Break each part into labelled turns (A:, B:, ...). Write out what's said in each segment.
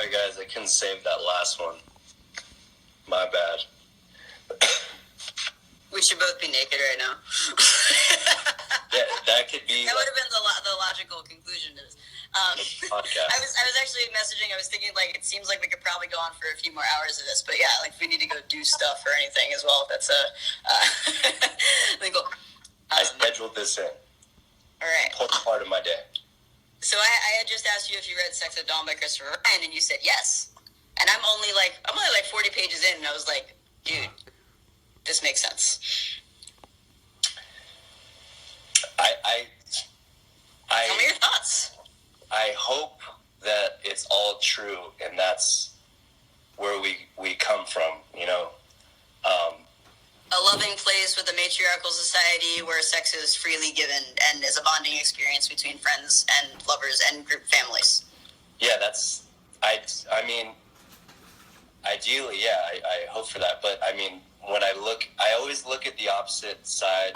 A: Sorry, guys, I couldn't save that last one. My bad.
B: We should both be naked right now.
A: Yeah, that could be.
B: That would have been the logical conclusion to this.
A: Podcast.
B: I was actually messaging. I was thinking, like, it seems like we could probably go on for a few more hours of this, but yeah, like, if we need to go do stuff or anything as well, that's legal.
A: I scheduled this in.
B: All right.
A: Important part of my day.
B: So I had just asked you if you read Sex at Dawn by Christopher Ryan, and you said yes. And I'm only like 40 pages in, and I was like, dude, this makes sense. Tell me your thoughts.
A: I hope that it's all true, and that's where we come from, you know.
B: A loving place with a matriarchal society where sex is freely given and is a bonding experience between friends and lovers and group families.
A: Yeah, I mean, ideally, yeah, I hope for that. But, I mean, I always look at the opposite side,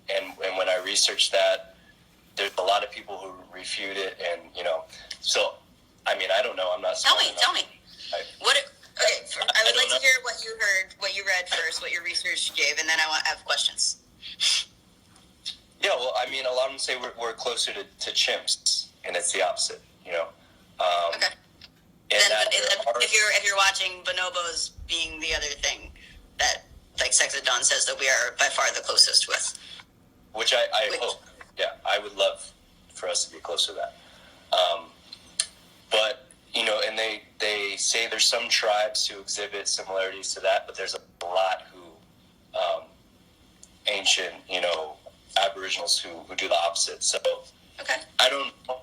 A: and when I research that, there's a lot of people who refute it, and, you know, so, I mean, I don't know, I'm not...
B: Tell me. I would like to hear what you heard, what you read first, what your research gave, and then I have questions.
A: Yeah, well, I mean, a lot of them say we're closer to chimps, and it's the opposite, you know.
B: Okay.
A: And
B: if you're watching, bonobos being the other thing that, like, Sex at Dawn says that we are by far the closest with.
A: Which I hope. Yeah, I would love for us to be closer to that. But, you know, and they say there's some tribes who exhibit similarities to that, but there's a lot who, ancient, you know, aboriginals who do the opposite. So,
B: okay.
A: I don't know.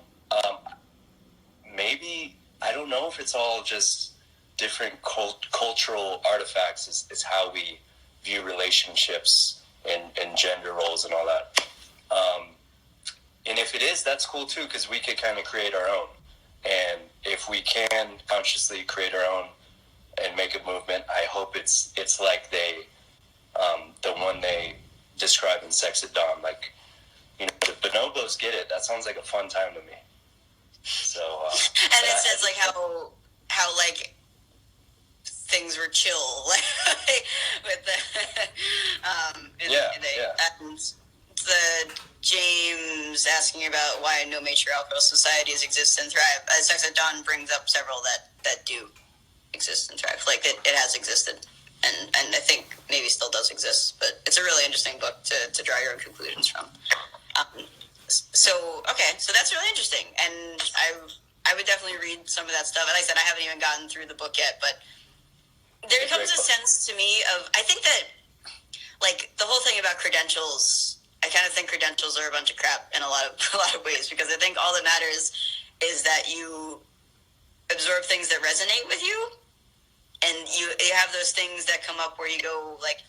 A: Maybe, I don't know if it's all just different cultural artifacts. It's how we view relationships and gender roles and all that. And if it is, that's cool too, because we could kind of create our own. And if we can consciously create our own and make a movement, I hope it's like the one they describe in Sex at Dawn. Like, you know, the bonobos get it. That sounds like a fun time to me. So,
B: and it says like how like things were chill, like with the and the James asking about why no matriarchal societies exist and thrive. Sex at Dawn brings up several that do exist and thrive. Like it has existed, and I think maybe still does exist. But it's a really interesting book to draw your own conclusions from. So that's really interesting, and I would definitely read some of that stuff. And like I said, I haven't even gotten through the book yet, but there comes a sense to me of, I think that, like, the whole thing about credentials, I kind of think credentials are a bunch of crap in a lot of ways, because I think all that matters is that you absorb things that resonate with you, and you have those things that come up where you go, like,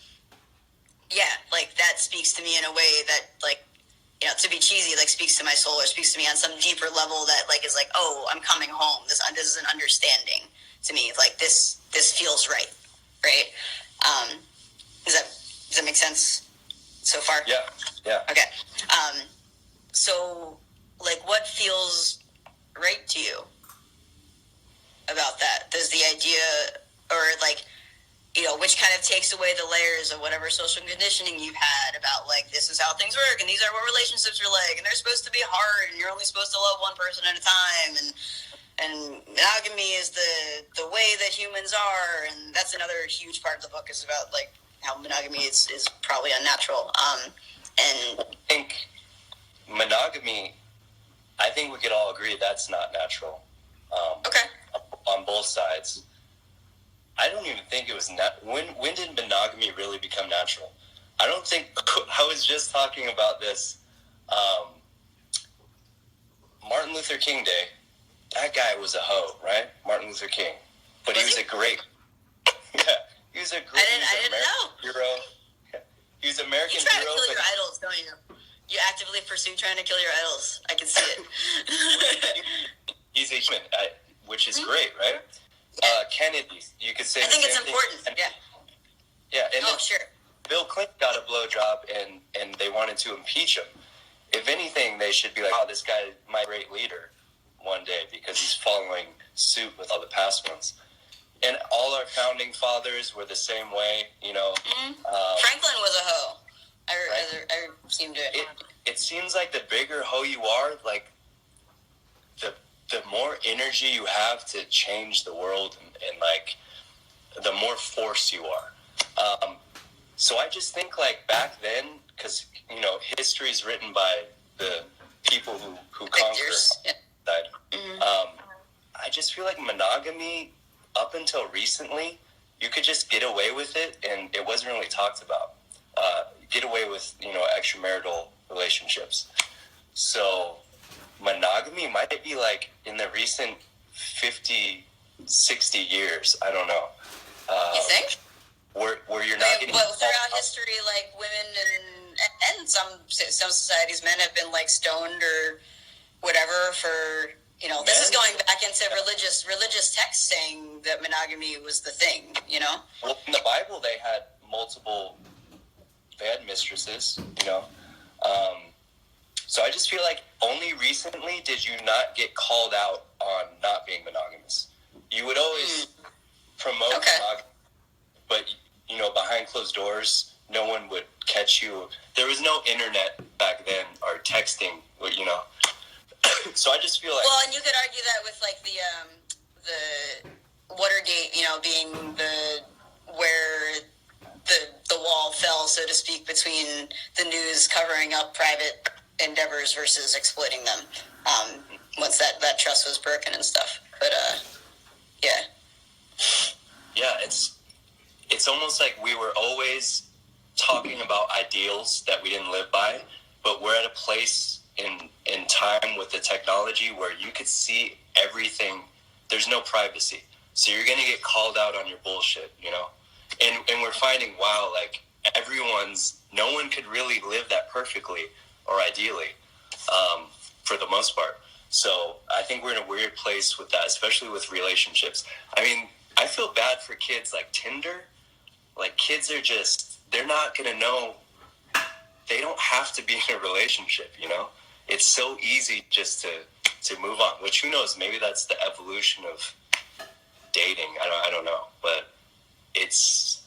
B: yeah, like, that speaks to me in a way that, like, you know, to be cheesy, like, speaks to my soul or speaks to me on some deeper level that, like, is like, oh, I'm coming home. This is an understanding to me. Like, this feels right? Does that make sense so far?
A: Yeah.
B: Okay. So, like, what feels right to you about that? Does the idea, or, like, you know, which kind of takes away the layers of whatever social conditioning you've had about, like, this is how things work, and these are what relationships are like, and they're supposed to be hard, and you're only supposed to love one person at a time, and monogamy is the way that humans are, and that's another huge part of the book, is about, like, how monogamy is probably unnatural. And
A: I think monogamy, I think we could all agree that's not natural.
B: Okay.
A: On both sides. I don't even think it was when did monogamy really become natural? I don't think. I was just talking about this. Martin Luther King Day. That guy was a hoe, right? Martin Luther King, but he was a great. Yeah, he was a great.
B: I didn't know.
A: Hero. He was an American hero.
B: You try to kill your idols, don't you? You actively pursue trying to kill your idols. I can see it.
A: He's a human, which is great, right? Kennedy, you could say.
B: I think it's important.
A: Yeah. And
B: sure.
A: Bill Clinton got a blowjob, and they wanted to impeach him. If anything, they should be like, "Oh, this guy, my great leader, one day because he's following suit with all the past ones. And all our founding fathers were the same way, you know.
B: Franklin was a hoe. I seem to.
A: It seems like the bigger hoe you are, like the more energy you have to change the world, and like the more force you are. So I just think like back then, because you know history is written by the people who conquer. I just feel like monogamy, up until recently, you could just get away with it, and it wasn't really talked about. Get away with, you know, extramarital relationships. So monogamy might be like in the recent 50, 60 years. I don't know.
B: You think?
A: Where you're not getting...
B: Well, throughout history, like women and some societies, men have been like stoned or whatever for... You know, this is going back into religious texts saying that monogamy was the thing, you know?
A: Well, in the Bible, they had mistresses, you know? So I just feel like only recently did you not get called out on not being monogamous. You would always promote monogamy, but, you know, behind closed doors, no one would catch you. There was no internet back then or texting, you know? So I just feel like...
B: Well, and you could argue that with, like, the Watergate, you know, being where the wall fell, so to speak, between the news covering up private endeavors versus exploiting them, once that trust was broken and stuff. But, yeah.
A: Yeah, it's almost like we were always talking about ideals that we didn't live by, but we're at a place in time with the technology where you could see everything. There's no privacy, so you're gonna get called out on your bullshit, you know. And we're finding, wow, like no one could really live that perfectly or ideally, for the most part. So I think we're in a weird place with that, especially with relationships. I mean, I feel bad for kids like Tinder. Like kids are they're not gonna know. They don't have to be in a relationship, you know. It's so easy just to move on, which who knows, maybe that's the evolution of dating. I don't know, but it's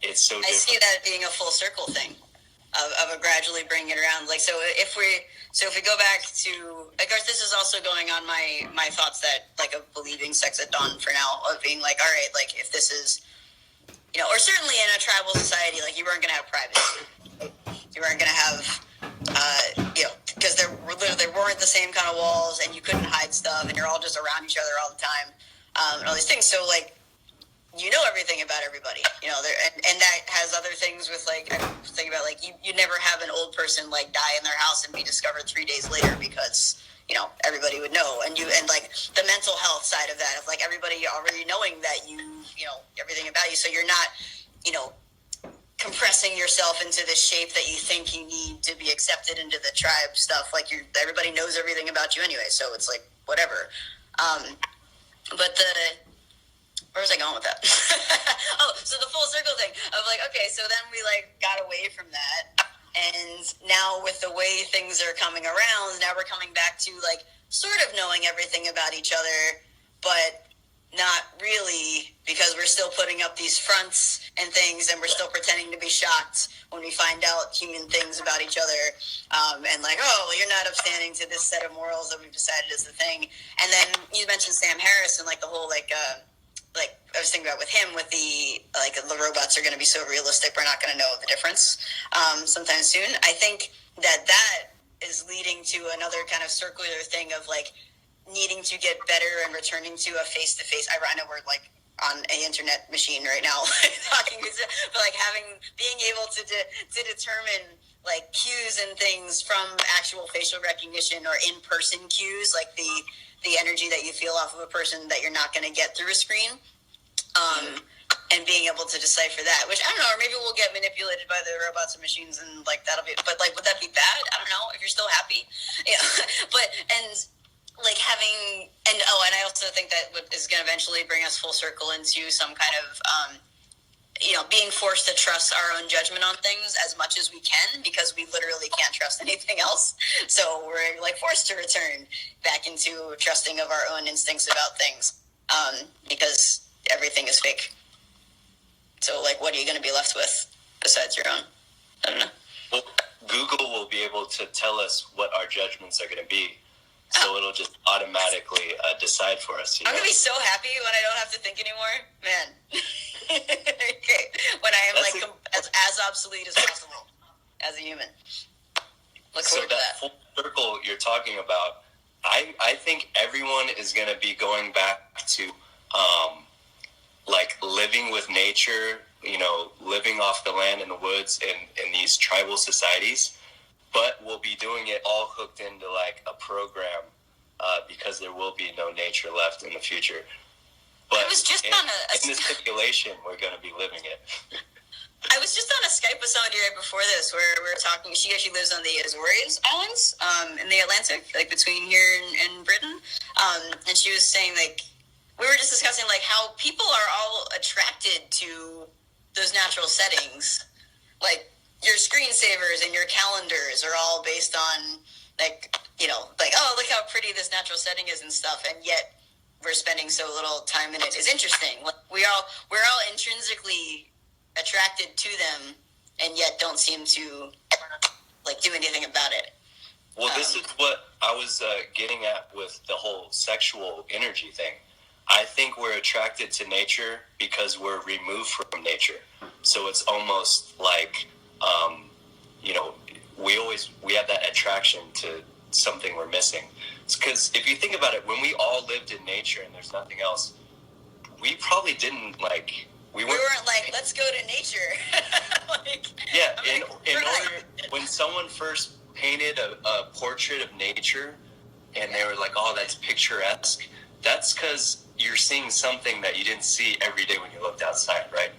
A: so different.
B: I see that being a full circle thing of gradually bringing it around. Like, so if we go back to, of course, this is also going on my thoughts that, like, of believing sex at dawn for now, of being like, all right, like, if this is, you know, or certainly in a tribal society, like, you weren't going to have privacy. You weren't going to have, you know, because there weren't the same kind of walls, and you couldn't hide stuff, and you're all just around each other all the time, and all these things. So, like, you know everything about everybody, you know, and that has other things with, like, I think about, like, you never have an old person, like, die in their house and be discovered 3 days later because, you know, everybody would know. And like, the mental health side of that, of, like, everybody already knowing that you know, everything about you. So you're not, you know, compressing yourself into the shape that you think you need to be accepted into the tribe stuff. Like, everybody knows everything about you anyway, so it's like, whatever. But where was I going with that? Oh, so the full circle thing of, like, okay, so then we, like, got away from that, and now with the way things are coming around, now we're coming back to, like, sort of knowing everything about each other, but not really, because we're still putting up these fronts and things, and we're still pretending to be shocked when we find out human things about each other, and like, oh, well, you're not upstanding to this set of morals that we've decided is the thing. And then you mentioned Sam Harris and, like, the whole, like I was thinking about with him, with the, like, the robots are going to be so realistic, we're not going to know the difference sometime soon. I think that is leading to another kind of circular thing of, like, needing to get better and returning to a face-to-face. I know we're, like, on an internet machine right now talking, but, like, being able to determine, like, cues and things from actual facial recognition or in-person cues, like the energy that you feel off of a person that you're not going to get through a screen, and being able to decipher that, which, I don't know, or maybe we'll get manipulated by the robots and machines, and, like, that'll be, but, like, would that be bad? I don't know, if you're still happy. Yeah. But, and, like, having, and I also think that what is going to eventually bring us full circle into some kind of being forced to trust our own judgment on things as much as we can, because we literally can't trust anything else. So we're like forced to return back into trusting of our own instincts about things, because everything is fake. So like, what are you going to be left with besides your own? I don't know.
A: Well, Google will be able to tell us what our judgments are going to be. So it'll just automatically decide for us.
B: I'm going to be so happy when I don't have to think anymore. Man. Okay. When I am as obsolete as possible as a human. Look forward to that.
A: Full circle you're talking about, I think everyone is going to be going back to like living with nature, living off the land in the woods in these tribal societies. But we'll be doing it all hooked into like a program because there will be no nature left in the future. But
B: I was just
A: in this simulation, we're going to be living it.
B: I was just on a Skype with somebody right before this where we were talking. She actually lives on the Azores Islands in the Atlantic, like between here and Britain. And she was saying, like, we were just discussing like how people are all attracted to those natural settings. Like, your screensavers and your calendars are all based on like, oh, look how pretty this natural setting is and stuff. And yet we're spending so little time in it. Is interesting. Like, we're all intrinsically attracted to them and yet don't seem to like do anything about it.
A: Well, this is what I was getting at with the whole sexual energy thing. I think we're attracted to nature because we're removed from nature. So it's almost like, we have that attraction to something we're missing. It's because if you think about it, when we all lived in nature and there's nothing else, we probably didn't like. We weren't like,
B: let's go to nature.
A: In order, when someone first painted a portrait of nature, and they were like, "Oh, that's picturesque," that's because you're seeing something that you didn't see every day when you looked outside, right?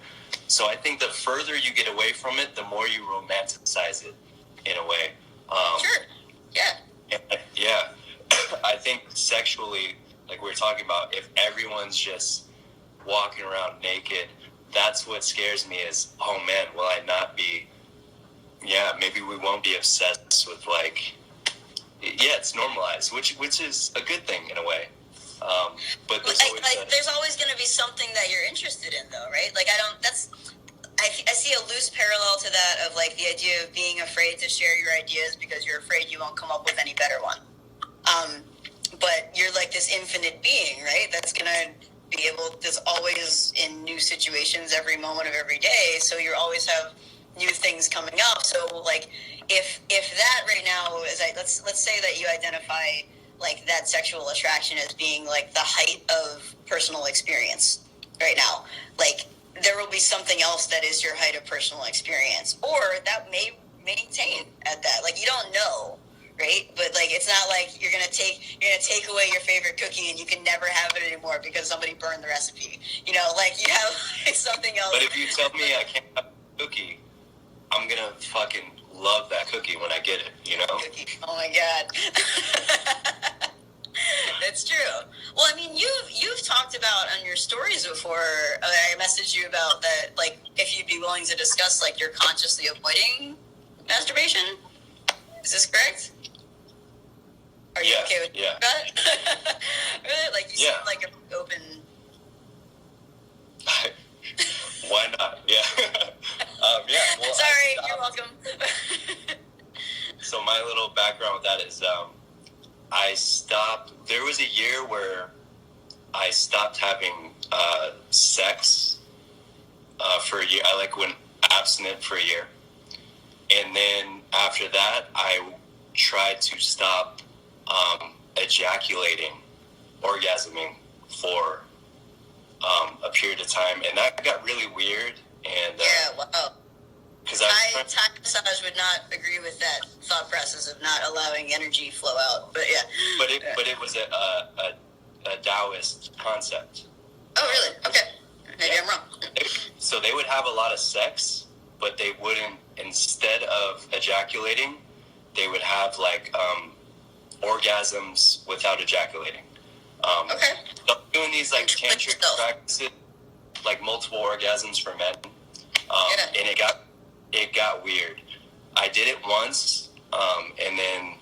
A: So I think the further you get away from it, the more you romanticize it, in a way.
B: Sure. Yeah.
A: Yeah. I think sexually, like we were talking about, if everyone's just walking around naked, that's what scares me is, oh man, will I not be, maybe we won't be obsessed with like, it's normalized, which is a good thing in a way. But there's always,
B: there's always going to be something that you're interested in though, right? Like I see a loose parallel to that of like the idea of being afraid to share your ideas because you're afraid you won't come up with any better one. But you're like this infinite being, right? That's going to be able, there's always in new situations every moment of every day. So you always have new things coming up. So like, if that right now is like, let's say that you identify like that sexual attraction as being like the height of personal experience right now, like there will be something else that is your height of personal experience, or that may maintain at that. Like, you don't know. Right? But like, it's not like you're gonna take away your favorite cookie and you can never have it anymore because somebody burned the recipe. Like you have like, something else.
A: But if you tell me I can't have a cookie, I'm gonna fucking love that cookie when I get it.
B: Cookie. Oh my god. That's true. Well, I mean, you've talked about on your stories before. I messaged you about that. Like, if you'd be willing to discuss like you're consciously avoiding masturbation. Is this correct? Are you okay with that? Really? Like, you seem like an open...
A: Why not? Yeah. Well,
B: sorry, you're welcome.
A: So my little background with that is I stopped... There was a year where I stopped having sex for a year. I went abstinent for a year. And then after that, I tried to stop ejaculating, orgasming for a period of time, and that got really weird. And
B: wow. Because Thai massage would not agree with that thought process of not allowing energy flow out. But
A: but it was a Taoist concept.
B: Oh, really? Okay, maybe I'm wrong.
A: So they would have a lot of sex, but they wouldn't. Instead of ejaculating, they would have orgasms without ejaculating.
B: Okay.
A: So doing these tantric practices, like multiple orgasms for men, And it got weird. I did it once, and then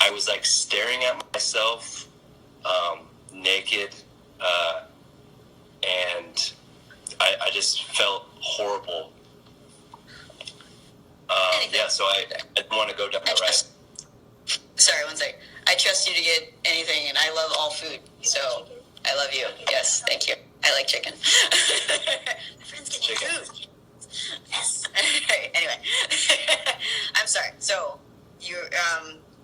A: I was like staring at myself naked, and I just felt horrible. So I didn't want to go down that route.
B: Sorry, one second. I trust you to get anything, and I love all food, so I love you. Yes, thank you. I like chicken. My friend's getting food. Yes. Anyway, I'm sorry. So you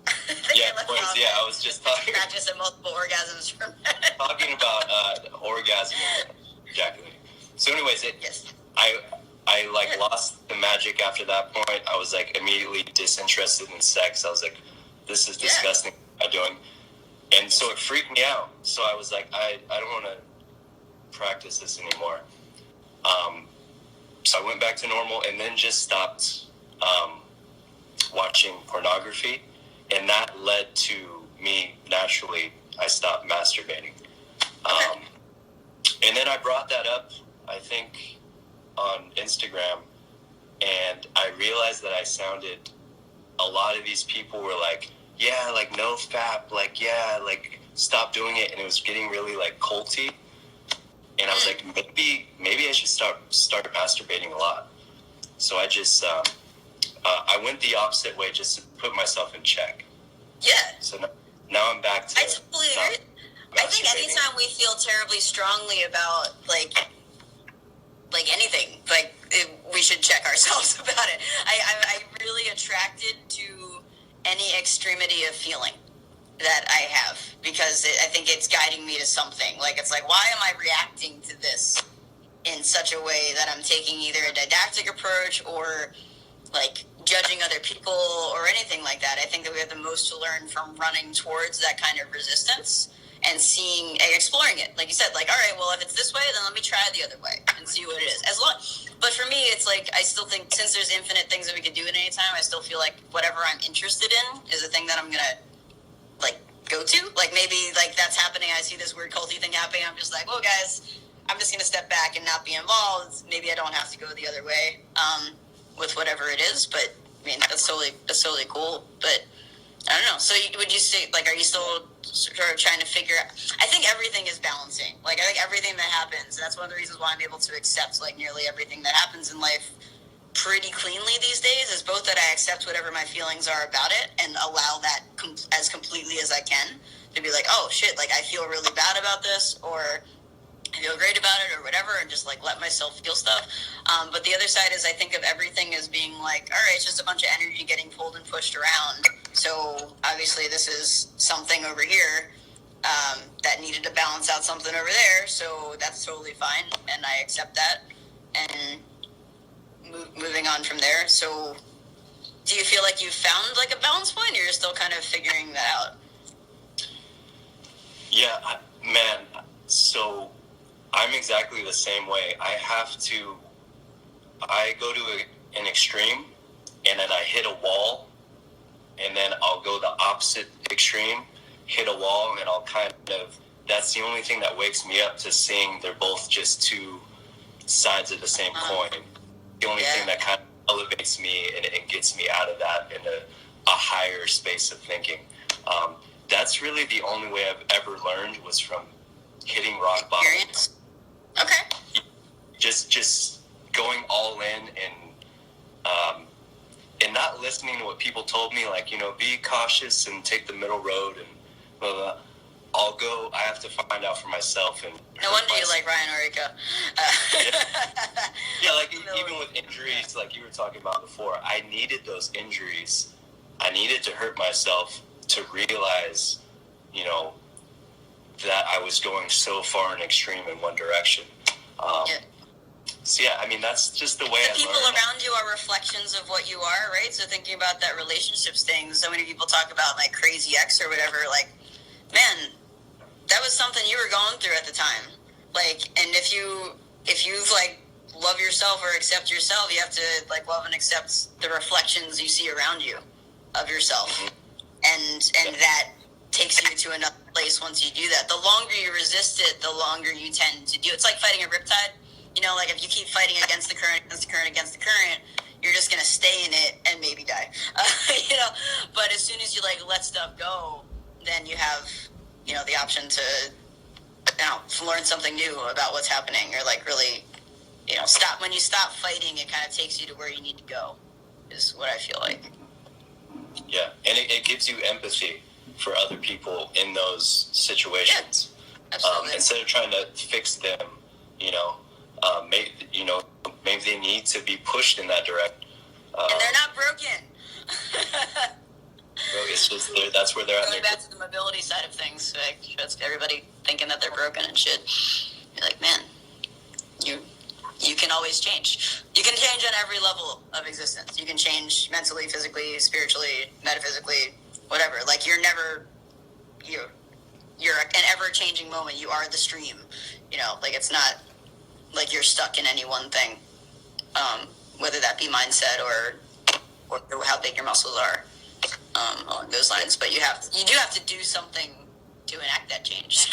A: I was just talking.
B: Practice at multiple orgasms from
A: talking about orgasm and ejaculating. So, anyways, I lost the magic after that point. I was like immediately disinterested in sex. I was like, this is disgusting. What am I doing? And so it freaked me out. So I was like, I don't want to practice this anymore. So I went back to normal and then just stopped watching pornography. And that led to me naturally, I stopped masturbating. And then I brought that up, I think, on Instagram. And I realized that I sounded, a lot of these people were like, yeah, like no fap, like, yeah, like stop doing it. And it was getting really like culty. And I was like, maybe I should start masturbating a lot. So I just, I went the opposite way just to put myself in check.
B: Yeah.
A: So now I'm back to.
B: I totally agree. I think anytime we feel terribly strongly about like anything, we should check ourselves about it. I'm really attracted to any extremity of feeling that I have, because I think it's guiding me to something. Like, it's like, why am I reacting to this in such a way that I'm taking either a didactic approach or like judging other people or anything like that? I think that we have the most to learn from running towards that kind of resistance and seeing, exploring it. Like you said, like, all right, well, if it's this way, then let me try it the other way and see what it is. But for me, it's like, I still think since there's infinite things that we could do at any time, I still feel like whatever I'm interested in is the thing that I'm going to like go to. Like, maybe like that's happening. I see this weird culty thing happening. I'm just like, well, guys, I'm just going to step back and not be involved. Maybe I don't have to go the other way with whatever it is. But I mean, that's totally cool. But I don't know. So would you say, like, are you still sort of trying to figure out? I think everything is balancing. Like, I think everything that happens, that's one of the reasons why I'm able to accept, like, nearly everything that happens in life pretty cleanly these days, is both that I accept whatever my feelings are about it and allow that as completely as I can to be like, oh, shit, like, I feel really bad about this, or I feel great about it, or whatever, and just, like, let myself feel stuff. But the other side is I think of everything as being like, all right, it's just a bunch of energy getting pulled and pushed around. So obviously this is something over here that needed to balance out something over there. So that's totally fine, and I accept that. And moving on from there. So do you feel like you've found like a balance point, or you're still kind of figuring that out?
A: Yeah, man. So I'm exactly the same way. I go to an extreme, and then I hit a wall, and then I'll go the opposite extreme, hit a wall, and I'll kind of, that's the only thing that wakes me up to seeing they're both just two sides of the same coin. The only thing that kind of elevates me and gets me out of that in a higher space of thinking. That's really the only way I've ever learned, was from hitting rock bottom.
B: Experience. Okay.
A: Just going all in and not listening to what people told me, like, you know, be cautious and take the middle road and blah, blah. I have to find out for myself. And
B: no wonder you like Ryan Orica.
A: Yeah, like even with injuries, like you were talking about before, I needed those injuries. I needed to hurt myself to realize, you know, that I was going so far an extreme in one direction. So yeah, I mean, that's just the way I learned.
B: The people around you are reflections of what you are, right? So thinking about that relationships thing, so many people talk about like crazy ex or whatever, like, man, that was something you were going through at the time. Like, and if you like love yourself or accept yourself, you have to like love and accept the reflections you see around you of yourself. Mm-hmm. And that takes you to another place once you do that. The longer you resist it, the longer you tend to do it. It's like fighting a riptide. You know, like if you keep fighting against the current, you're just gonna stay in it and maybe die. You know, but as soon as you like let stuff go, then you have, you know, the option to, you know, learn something new about what's happening, or like really, you know, stop. When you stop fighting, it kind of takes you to where you need to go, is what I feel like.
A: Yeah, and it gives you empathy for other people in those situations.
B: Yeah, absolutely.
A: Instead of trying to fix them, you know, maybe they need to be pushed in that direction.
B: And they're not broken.
A: It's just that's where they're at.
B: Going back to the mobility side of things, like, that's everybody thinking that they're broken and shit. You're like, man, you can always change. You can change on every level of existence. You can change mentally, physically, spiritually, metaphysically, whatever. Like, you're an ever-changing moment. You are the stream. You know, like, it's not like you're stuck in any one thing, whether that be mindset or how big your muscles are, along those lines. But you do have to do something to enact that change.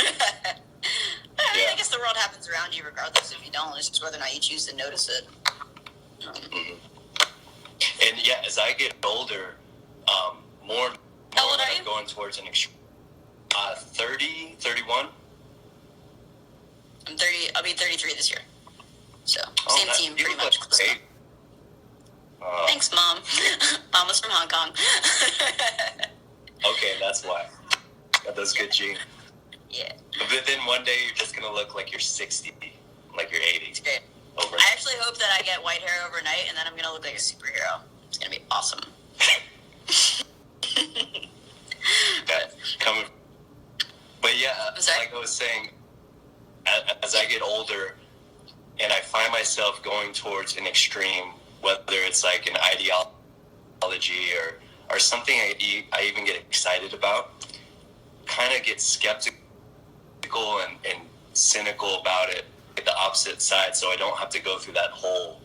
B: I guess the world happens around you regardless if you don't. It's just whether or not you choose to notice it.
A: And yeah, as I get older, more
B: How old are
A: I'm
B: you?
A: going towards an extreme. 30, 31.
B: I'm 30. I'll be 33 this year. So same team, pretty much. Thanks, Mom. Mom was from Hong Kong.
A: Okay, that's why. Got those good genes.
B: Yeah.
A: But then one day you're just gonna look like you're 60, like you're 80.
B: It's great.
A: Overnight.
B: I actually hope that I get white hair overnight, and then I'm gonna look like a superhero. It's gonna be awesome.
A: But yeah, like I was saying, as I get older, and I find myself going towards an extreme, whether it's like an ideology or something I even get excited about, kind of get skeptical and cynical about it, at the opposite side, so I don't have to go through that whole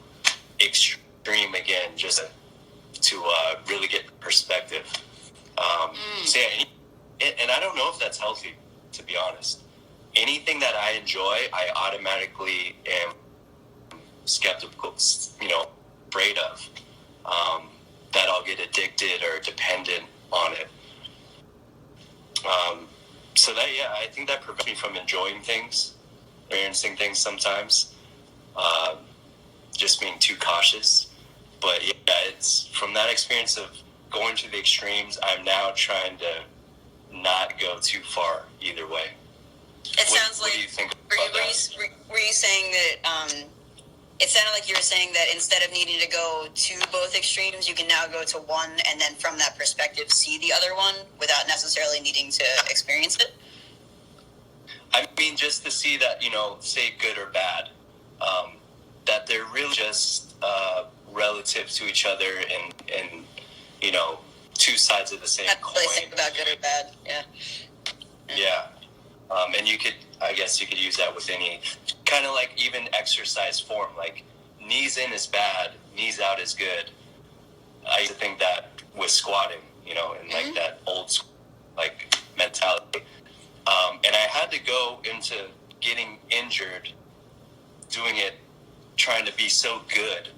A: extreme again, just to really get perspective. So yeah, and I don't know if that's healthy, to be honest. Anything that I enjoy, I automatically am skeptical, afraid of, that I'll get addicted or dependent on it. So that, yeah, I think that prevents me from enjoying things, experiencing things sometimes, just being too cautious. But yeah, it's from that experience of going to the extremes, I'm now trying to not go too far either way.
B: Sounds like,
A: what do you think about that?
B: Were you saying that, it sounded like you were saying that instead of needing to go to both extremes, you can now go to one and then from that perspective see the other one without necessarily needing to experience it?
A: I mean, just to see that, say good or bad, that they're really just relative to each other and two sides of the same coin.
B: Really think about good or bad, yeah.
A: Yeah. And I guess you could use that with any kind of like even exercise form, like knees in is bad, knees out is good. I used to think that with squatting, and like that old like mentality. And I had to go into getting injured, doing it, trying to be so good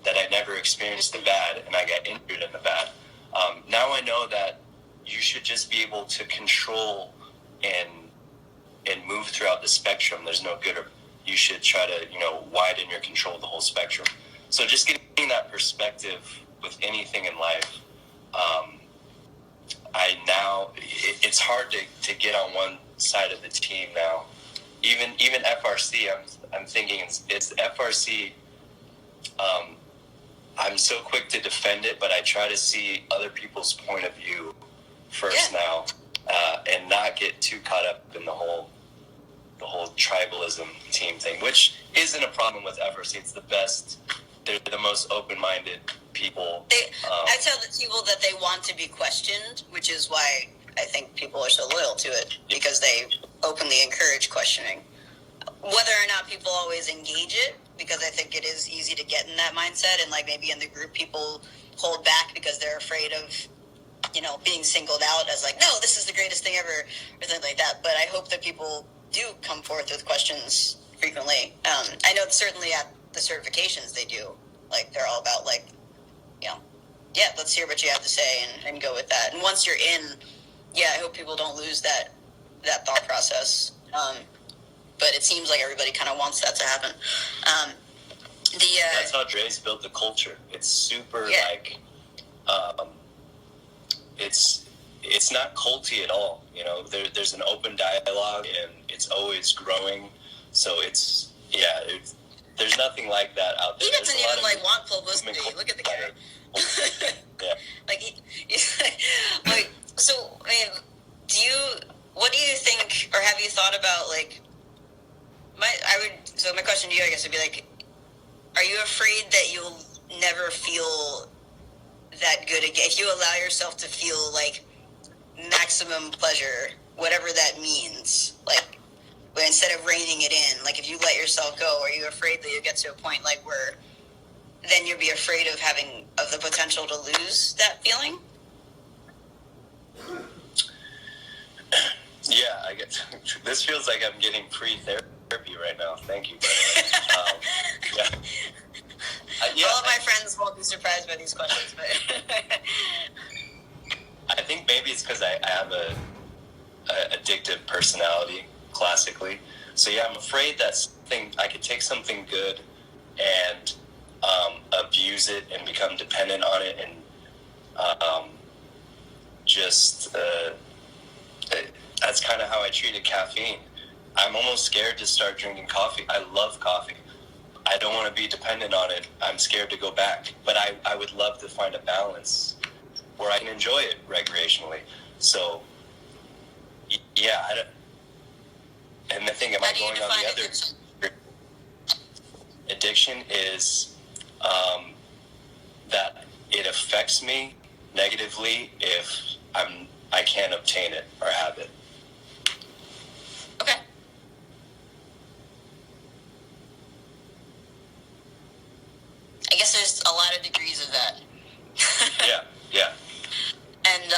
A: that I never experienced the bad, and I got injured in the bad. Now I know that you should just be able to control and move throughout the spectrum. There's no good or you should try to widen your control of the whole spectrum. So just getting that perspective with anything in life, it's hard to get on one side of the team now. Even FRC, I'm thinking it's FRC. I'm so quick to defend it, but I try to see other people's point of view first now, and not get too caught up in the whole tribalism team thing, which isn't a problem with FRC. It's the best. They're the most open-minded people.
B: I tell the people that they want to be questioned, which is why I think people are so loyal to it, because they openly encourage questioning. Whether or not people always engage it, because I think it is easy to get in that mindset, and like maybe in the group people hold back because they're afraid of being singled out as like, no, this is the greatest thing ever, or something like that. But I hope that people do come forth with questions frequently. I know certainly at the certifications they do. Like, they're all about, like, you know, yeah, let's hear what you have to say and go with that. And once you're in, yeah, I hope people don't lose that thought process. But it seems like everybody kind of wants that to happen.
A: That's how Dre's built the culture. It's super it's not culty at all. You know, there's an open dialogue and it's always growing. So there's nothing like that out there.
B: He doesn't even want publicity. Look at the guy.
A: Yeah.
B: Like, so, I mean, what do you think, or have you thought about, like, my question to you, I guess, would be, like, are you afraid that you'll never feel that good again? If you allow yourself to feel, like, maximum pleasure, whatever that means, like, instead of reining it in, like, if you let yourself go, are you afraid that you'll get to a point, like, where then you'll be afraid of the potential to lose that feeling?
A: Yeah, I get. This feels like I'm getting free therapy right now. Thank you. Yeah.
B: All of my friends won't be surprised by these questions, but
A: I think maybe it's because I have a addictive personality, classically. So yeah, I'm afraid that I could take something good and abuse it and become dependent on it, and that's kind of how I treated caffeine. I'm almost scared to start drinking coffee. I love coffee. I don't want to be dependent on it. I'm scared to go back. But I would love to find a balance where I can enjoy it recreationally. So, yeah. And the thing, am I going on the other? Addiction is that it affects me negatively if I can't obtain it or have it.
B: Okay. I guess there's a lot of degrees of that.
A: Yeah.
B: And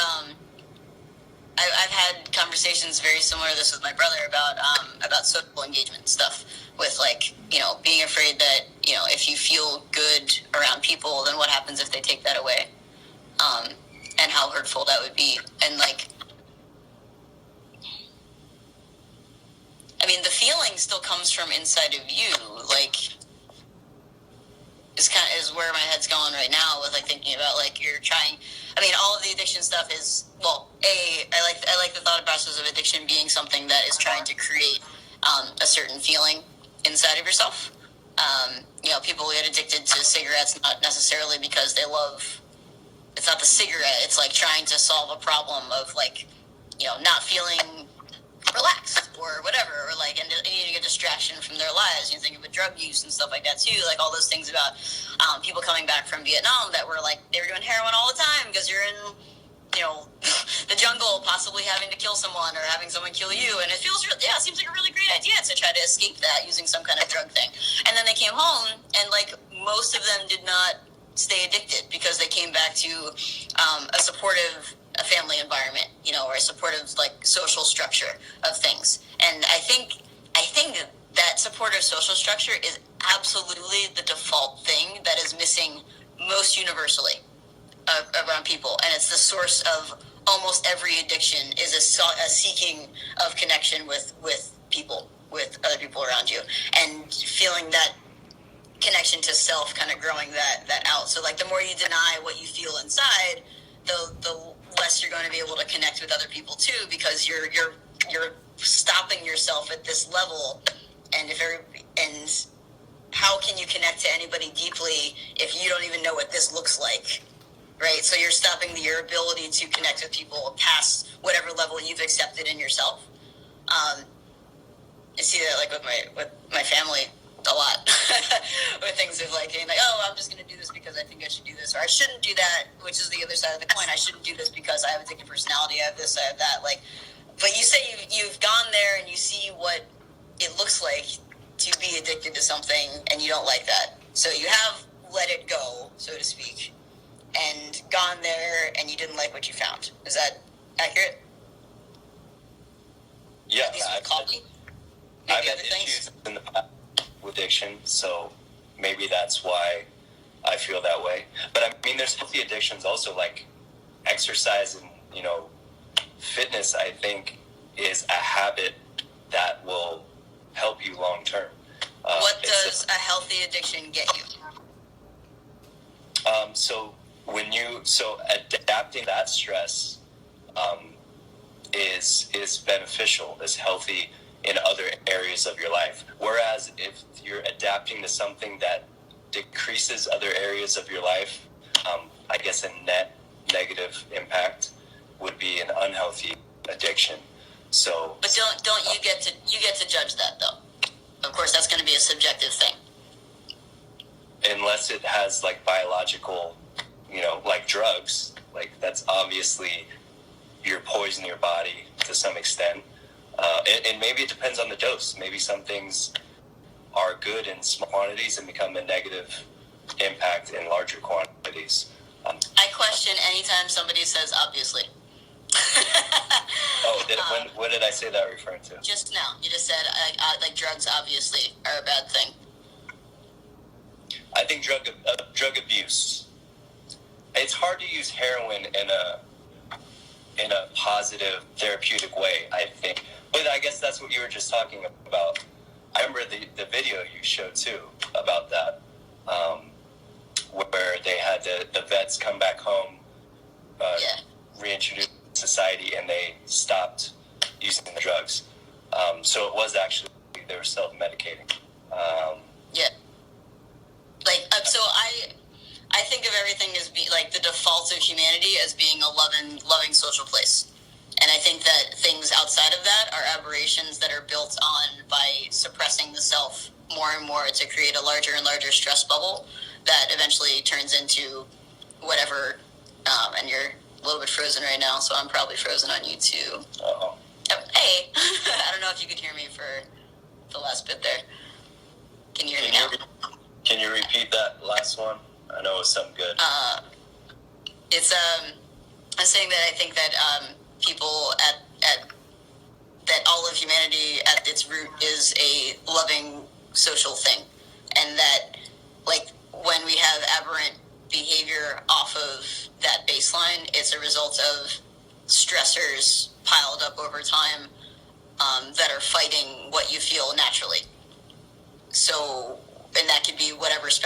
B: I've had conversations very similar to this with my brother about social engagement stuff, with, like, you know, being afraid that, you know, if you feel good around people, then what happens if they take that away, and how hurtful that would be. And, like, I mean, the feeling still comes from inside of you, like, is where my head's going right now, with, like, thinking about, like, you're trying. I mean, all of the addiction stuff is, well, I like the thought process of addiction being something that is trying to create a certain feeling inside of yourself. You know, people get addicted to cigarettes not necessarily because they love. It's not the cigarette. It's, like, trying to solve a problem of, like, you know, not feeling relaxed or whatever, or, like, and needing a distraction from their lives. You think of drug use and stuff like that too, like all those things about people coming back from Vietnam that were, like, they were doing heroin all the time because you're in, you know, the jungle, possibly having to kill someone or having someone kill you, and it seems like a really great idea to try to escape that using some kind of drug thing. And then they came home, and, like, most of them did not stay addicted because they came back to a supportive family environment, you know, or a supportive, like, social structure of things. And I think that supportive social structure is absolutely the default thing that is missing most universally around people, and it's the source of almost every addiction, is a seeking of connection with people, with other people around you, and feeling that connection to self, kind of growing that out. So, like, the more you deny what you feel inside, the less you're going to be able to connect with other people too, because you're stopping yourself at this level. And and how can you connect to anybody deeply if you don't even know what this looks like, right? So you're stopping your ability to connect with people past whatever level you've accepted in yourself. I see that, like, with my family a lot, with things of, like, being like, oh, I'm just going to do this because I think I should do this, or I shouldn't do that, which is the other side of the coin. I shouldn't do this because I have a addictive personality. I have this, I have that. Like, but you say you've gone there and you see what it looks like to be addicted to something, and you don't like that. So you have let it go, so to speak, and gone there, and you didn't like what you found. Is that accurate?
A: Yeah. I've had issues in the past with addiction, so maybe that's why I feel that way. But I mean, there's healthy addictions also, like exercise and, fitness, I think, is a habit that will help you long term.
B: What does a healthy addiction get you?
A: So adapting that stress is beneficial, is healthy in other areas of your life. Whereas if you're adapting to something that decreases other areas of your life, I guess a net negative impact would be an unhealthy addiction. So,
B: but don't you get to judge that though? Of course, that's going to be a subjective thing.
A: Unless it has like biological, like drugs, like that's obviously you're poisoning your body to some extent. And maybe it depends on the dose. Maybe some things are good in small quantities and become a negative impact in larger quantities.
B: I question anytime somebody says obviously.
A: What did I say that referring to?
B: Just now. You just said like drugs obviously are a bad thing.
A: I think drug abuse. It's hard to use heroin in a positive therapeutic way, I think. But I guess that's what you were just talking about. I remember the video you showed too about that, where they had the vets come back home, reintroduce society, and they stopped using the drugs. So it was actually, they were self-medicating.
B: So I think of everything as like the default of humanity as being a loving social place. And I think that things outside of that are aberrations that are built on by suppressing the self more and more to create a larger and larger stress bubble that eventually turns into whatever. And you're a little bit frozen right now, so I'm probably frozen on you too.
A: Uh-oh.
B: Hey, I don't know if you could hear me for the last bit there. Can you hear me now?
A: Can you repeat that last one? I know it was something good.
B: It's I'm saying that I think that people at that all of humanity at its root is a loving social thing, and that like when we have aberrant behavior off of that baseline, it's a result of stressors piled up over time that are fighting what you feel naturally. So, and that could be whatever spectrum